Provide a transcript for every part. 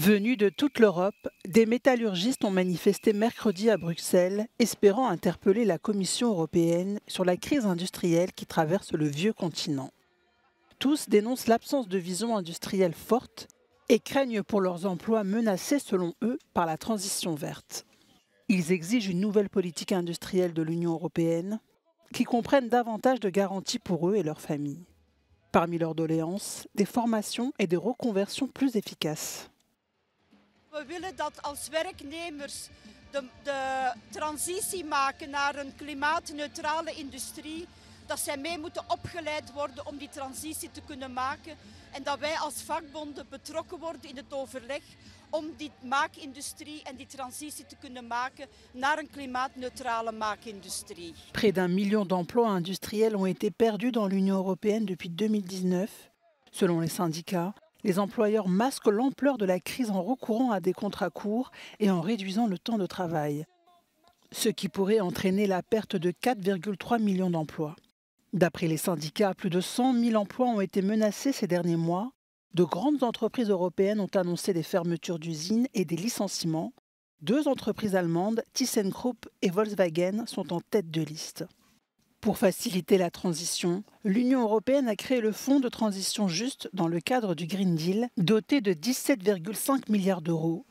Venus de toute l'Europe, des métallurgistes ont manifesté mercredi à Bruxelles, espérant interpeller la Commission européenne sur la crise industrielle qui traverse le vieux continent. Tous dénoncent l'absence de vision industrielle forte et craignent pour leurs emplois menacés, selon eux, par la transition verte. Ils exigent une nouvelle politique industrielle de l'Union européenne qui comprenne davantage de garanties pour eux et leurs familles. Parmi leurs doléances, des formations et des reconversions plus efficaces. We willen dat als werknemers de transitie maken naar een klimaatneutrale industrie, dat zij mee moeten opgeleid worden om die transitie te kunnen maken en dat wij als vakbonden betrokken worden in het overleg om die maakindustrie en die transitie te kunnen maken naar een klimaatneutrale maakindustrie. Près d'1 million d'emplois industriels ont été perdus dans l'Union européenne depuis 2019. Selon les syndicats, les employeurs masquent l'ampleur de la crise en recourant à des contrats courts et en réduisant le temps de travail, ce qui pourrait entraîner la perte de 4,3 millions d'emplois. D'après les syndicats, plus de 100 000 emplois ont été menacés ces derniers mois. De grandes entreprises européennes ont annoncé des fermetures d'usines et des licenciements. 2 entreprises allemandes, ThyssenKrupp et Volkswagen, sont en tête de liste. Pour faciliter la transition, l'Union européenne a créé le Fonds de transition juste dans le cadre du Green Deal, doté de 17,5 milliards d'euros.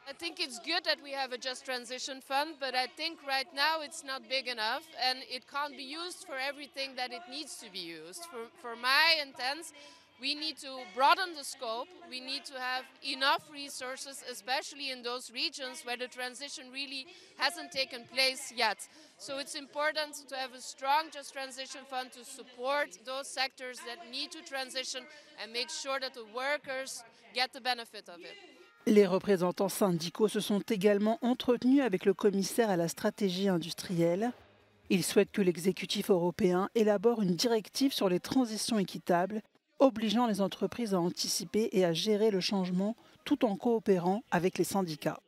I think it's good that we have a Just Transition Fund, but I think right now it's not big enough and it can't be used for everything that it needs to be used. For my intents, we need to broaden the scope. We need to have enough resources, especially in those regions where the transition really hasn't taken place yet. So it's important to have a strong Just Transition Fund to support those sectors that need to transition and make sure that the workers get the benefit of it. Les représentants syndicaux se sont également entretenus avec le commissaire à la stratégie industrielle. Ils souhaitent que l'exécutif européen élabore une directive sur les transitions équitables, obligeant les entreprises à anticiper et à gérer le changement tout en coopérant avec les syndicats.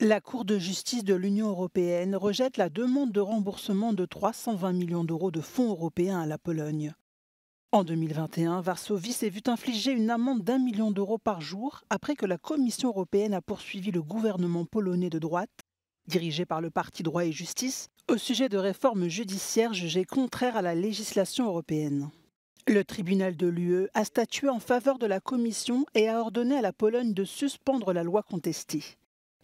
La Cour de justice de l'Union européenne rejette la demande de remboursement de 320 millions d'euros de fonds européens à la Pologne. En 2021, Varsovie s'est vue infliger une amende d'1 million d'euros par jour après que la Commission européenne a poursuivi le gouvernement polonais de droite, dirigé par le parti Droit et Justice, au sujet de réformes judiciaires jugées contraires à la législation européenne. Le tribunal de l'UE a statué en faveur de la Commission et a ordonné à la Pologne de suspendre la loi contestée.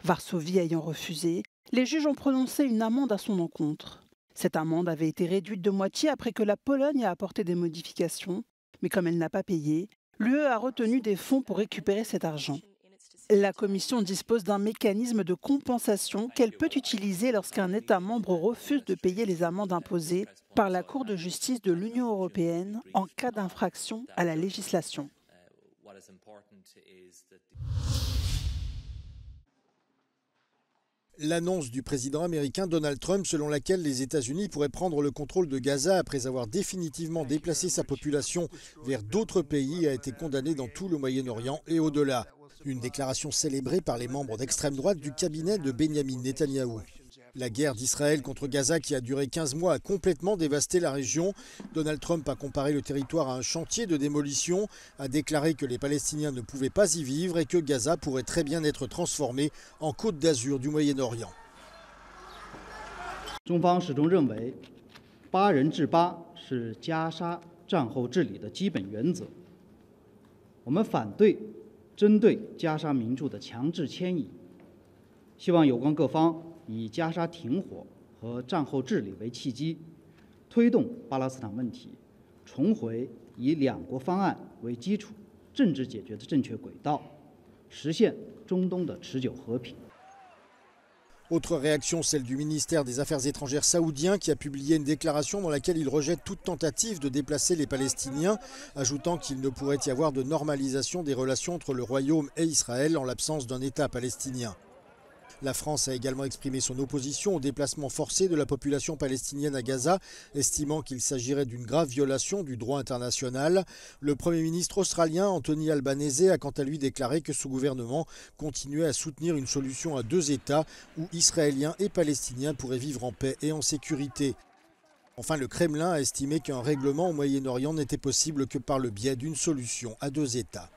Varsovie ayant refusé, les juges ont prononcé une amende à son encontre. Cette amende avait été réduite de moitié après que la Pologne a apporté des modifications, mais comme elle n'a pas payé, l'UE a retenu des fonds pour récupérer cet argent. La Commission dispose d'un mécanisme de compensation qu'elle peut utiliser lorsqu'un État membre refuse de payer les amendes imposées par la Cour de justice de l'Union européenne en cas d'infraction à la législation. L'annonce du président américain Donald Trump selon laquelle les États-Unis pourraient prendre le contrôle de Gaza après avoir définitivement déplacé sa population vers d'autres pays a été condamnée dans tout le Moyen-Orient et au-delà. Une déclaration célébrée par les membres d'extrême droite du cabinet de Benyamin Netanyahou. La guerre d'Israël contre Gaza qui a duré 15 mois a complètement dévasté la région. Donald Trump a comparé le territoire à un chantier de démolition, a déclaré que les Palestiniens ne pouvaient pas y vivre et que Gaza pourrait très bien être transformé en Côte d'Azur du Moyen-Orient. 中方始终认为，8人制8是加沙战后治理的基本原则。我们反对针对加沙民众的强制迁移，希望有关各方以加沙停火和战后治理为契机，推动巴勒斯坦问题重回以2国方案为基础政治解决的正确轨道，实现中东的持久和平。 Autre réaction, celle du ministère des Affaires étrangères saoudien qui a publié une déclaration dans laquelle il rejette toute tentative de déplacer les Palestiniens, ajoutant qu'il ne pourrait y avoir de normalisation des relations entre le Royaume et Israël en l'absence d'un État palestinien. La France a également exprimé son opposition au déplacement forcé de la population palestinienne à Gaza, estimant qu'il s'agirait d'une grave violation du droit international. Le Premier ministre australien Anthony Albanese a quant à lui déclaré que ce gouvernement continuait à soutenir une solution à 2 États où Israéliens et Palestiniens pourraient vivre en paix et en sécurité. Enfin, le Kremlin a estimé qu'un règlement au Moyen-Orient n'était possible que par le biais d'une solution à 2 États.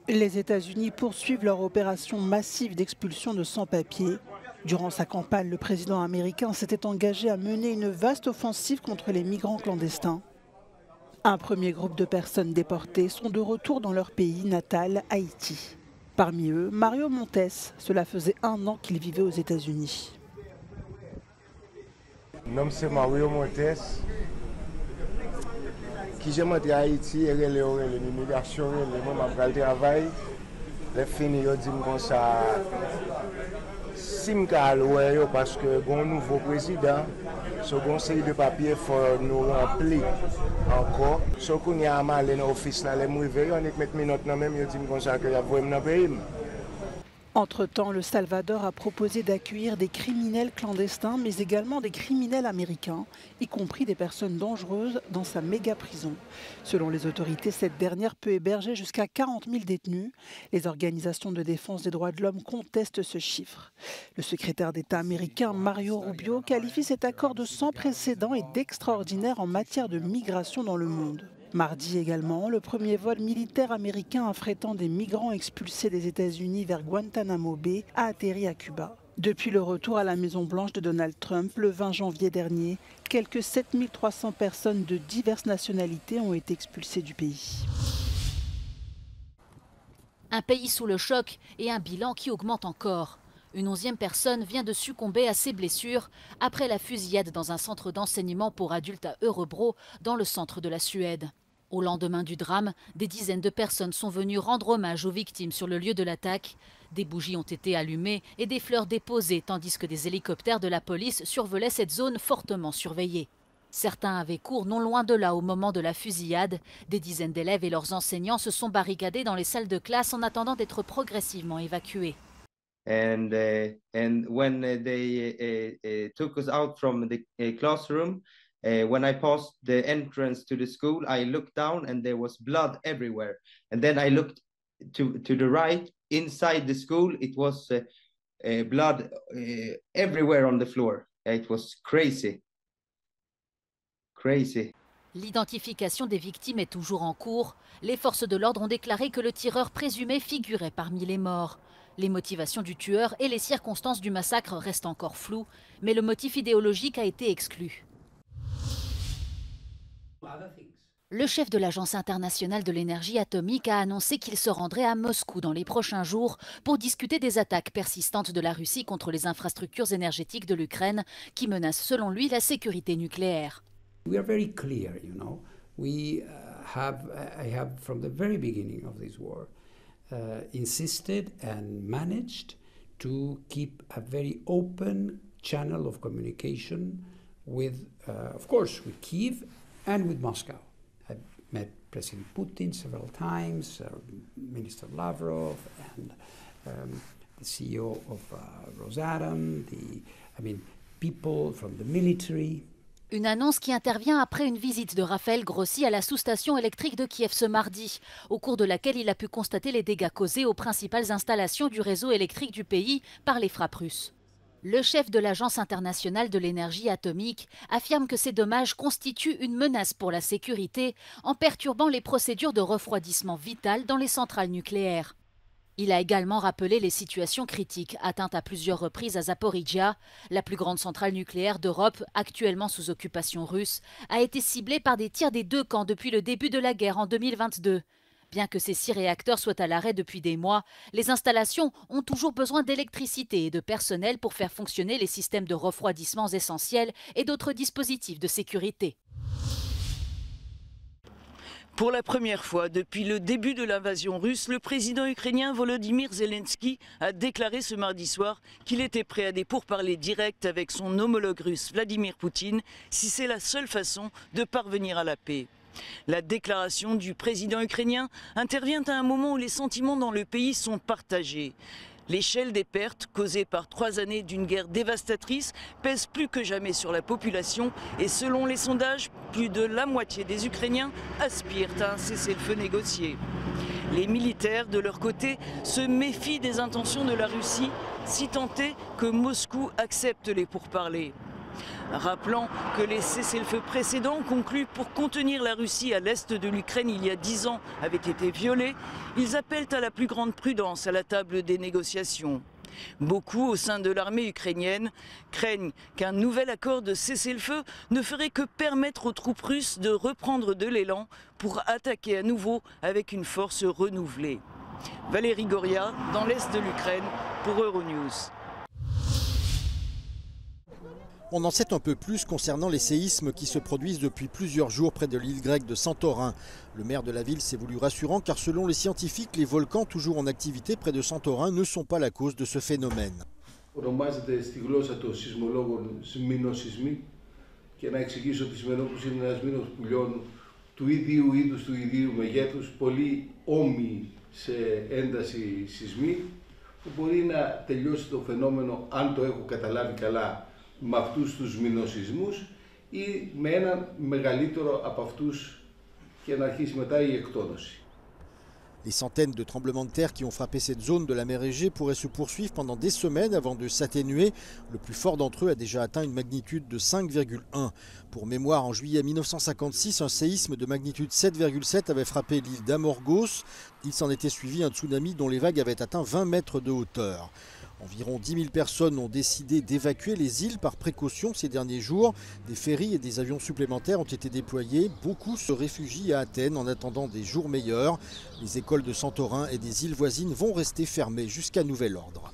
Les États-Unis poursuivent leur opération massive d'expulsion de sans-papiers. Durant sa campagne, le président américain s'était engagé à mener une vaste offensive contre les migrants clandestins. Un premier groupe de personnes déportées sont de retour dans leur pays natal, Haïti. Parmi eux, Mario Montes. Cela faisait 1 an qu'il vivait aux États-Unis. Mon nom c'est Mario Montes. Qui j'ai monté à Haïti, et l'immigration, le travail. Les fini, ils disent comme ça. Si je parce que le nouveau président, ce conseil de papier faut nous remplir encore. Ce qu'on y a mal dans l'office, les mauvais, on est mettre minutes même, ils disent comme ça que y a vraiment dans le pays. Entre-temps, le Salvador a proposé d'accueillir des criminels clandestins, mais également des criminels américains, y compris des personnes dangereuses dans sa méga-prison. Selon les autorités, cette dernière peut héberger jusqu'à 40 000 détenus. Les organisations de défense des droits de l'homme contestent ce chiffre. Le secrétaire d'État américain Mario Rubio qualifie cet accord de sans précédent et d'extraordinaire en matière de migration dans le monde. Mardi également, le premier vol militaire américain affrétant des migrants expulsés des États-Unis vers Guantanamo Bay a atterri à Cuba. Depuis le retour à la Maison-Blanche de Donald Trump le 20 janvier dernier, quelques 7300 personnes de diverses nationalités ont été expulsées du pays. Un pays sous le choc et un bilan qui augmente encore. Une 11e personne vient de succomber à ses blessures après la fusillade dans un centre d'enseignement pour adultes à Örebro, dans le centre de la Suède. Au lendemain du drame, des dizaines de personnes sont venues rendre hommage aux victimes sur le lieu de l'attaque. Des bougies ont été allumées et des fleurs déposées, tandis que des hélicoptères de la police survolaient cette zone fortement surveillée. Certains avaient cours non loin de là au moment de la fusillade. Des dizaines d'élèves et leurs enseignants se sont barricadés dans les salles de classe en attendant d'être progressivement évacués. And when they took us out from the classroom, when I passed the entrance to the school, I looked down and there was blood everywhere. And then I looked to the right, inside the school, it was blood everywhere on the floor. It was crazy. Crazy. L'identification des victimes est toujours en cours. Les forces de l'ordre ont déclaré que le tireur présumé figurait parmi les morts. Les motivations du tueur et les circonstances du massacre restent encore floues, mais le motif idéologique a été exclu. Le chef de l'Agence internationale de l'énergie atomique a annoncé qu'il se rendrait à Moscou dans les prochains jours pour discuter des attaques persistantes de la Russie contre les infrastructures énergétiques de l'Ukraine qui menacent selon lui la sécurité nucléaire. We are very clear, you know. I have from the very beginning of this war insisted and managed to keep a very open channel of communication with, of course, with Kyiv and with Moscow. I've met President Putin several times, Minister Lavrov, and the CEO of Rosatom, people from the military. Une annonce qui intervient après une visite de Raphaël Grossi à la sous-station électrique de Kiev ce mardi, au cours de laquelle il a pu constater les dégâts causés aux principales installations du réseau électrique du pays par les frappes russes. Le chef de l'Agence internationale de l'énergie atomique affirme que ces dommages constituent une menace pour la sécurité en perturbant les procédures de refroidissement vitales dans les centrales nucléaires. Il a également rappelé les situations critiques atteintes à plusieurs reprises à Zaporijia. La plus grande centrale nucléaire d'Europe, actuellement sous occupation russe, a été ciblée par des tirs des deux camps depuis le début de la guerre en 2022. Bien que ces 6 réacteurs soient à l'arrêt depuis des mois, les installations ont toujours besoin d'électricité et de personnel pour faire fonctionner les systèmes de refroidissement essentiels et d'autres dispositifs de sécurité. Pour la première fois depuis le début de l'invasion russe, le président ukrainien Volodymyr Zelensky a déclaré ce mardi soir qu'il était prêt à des pourparlers directs avec son homologue russe Vladimir Poutine si c'est la seule façon de parvenir à la paix. La déclaration du président ukrainien intervient à un moment où les sentiments dans le pays sont partagés. L'échelle des pertes causées par 3 années d'une guerre dévastatrice pèse plus que jamais sur la population et selon les sondages, plus de la moitié des Ukrainiens aspirent à un cessez-le-feu négocié. Les militaires, de leur côté, se méfient des intentions de la Russie, si tant est que Moscou accepte les pourparlers. Rappelant que les cessez-le-feu précédents conclus pour contenir la Russie à l'est de l'Ukraine il y a 10 ans avaient été violés, ils appellent à la plus grande prudence à la table des négociations. Beaucoup au sein de l'armée ukrainienne craignent qu'un nouvel accord de cessez-le-feu ne ferait que permettre aux troupes russes de reprendre de l'élan pour attaquer à nouveau avec une force renouvelée. Valérie Goria, dans l'est de l'Ukraine, pour Euronews. On en sait un peu plus concernant les séismes qui se produisent depuis plusieurs jours près de l'île grecque de Santorin. Le maire de la ville s'est voulu rassurant car selon les scientifiques, les volcans toujours en activité près de Santorin ne sont pas la cause de ce phénomène. Ονομάζεται στη γλώσσα των σεισμολόγων μηνοσεισμοί και να εξηγήσω ότι σημερινός είναι ένας μήνος που λιώνουν του ίδιου είδους, του ίδιου μεγέθους, πολύ όμοιοι σε ένταση σεισμοί που μπορεί να τελειώσει το φαινόμενο, αν το έχω καταλάβει καλά, με αυτούς τους μηνοσεισμούς ή με έναν μεγαλύτερο από αυτούς και να αρχίσει μετά η εκτόνωση. Les centaines de tremblements de terre qui ont frappé cette zone de la mer Égée pourraient se poursuivre pendant des semaines avant de s'atténuer. Le plus fort d'entre eux a déjà atteint une magnitude de 5,1. Pour mémoire, en juillet 1956, un séisme de magnitude 7,7 avait frappé l'île d'Amorgos. Il s'en était suivi un tsunami dont les vagues avaient atteint 20 mètres de hauteur. Environ 10 000 personnes ont décidé d'évacuer les îles par précaution ces derniers jours. Des ferries et des avions supplémentaires ont été déployés. Beaucoup se réfugient à Athènes en attendant des jours meilleurs. Les écoles de Santorin et des îles voisines vont rester fermées jusqu'à nouvel ordre.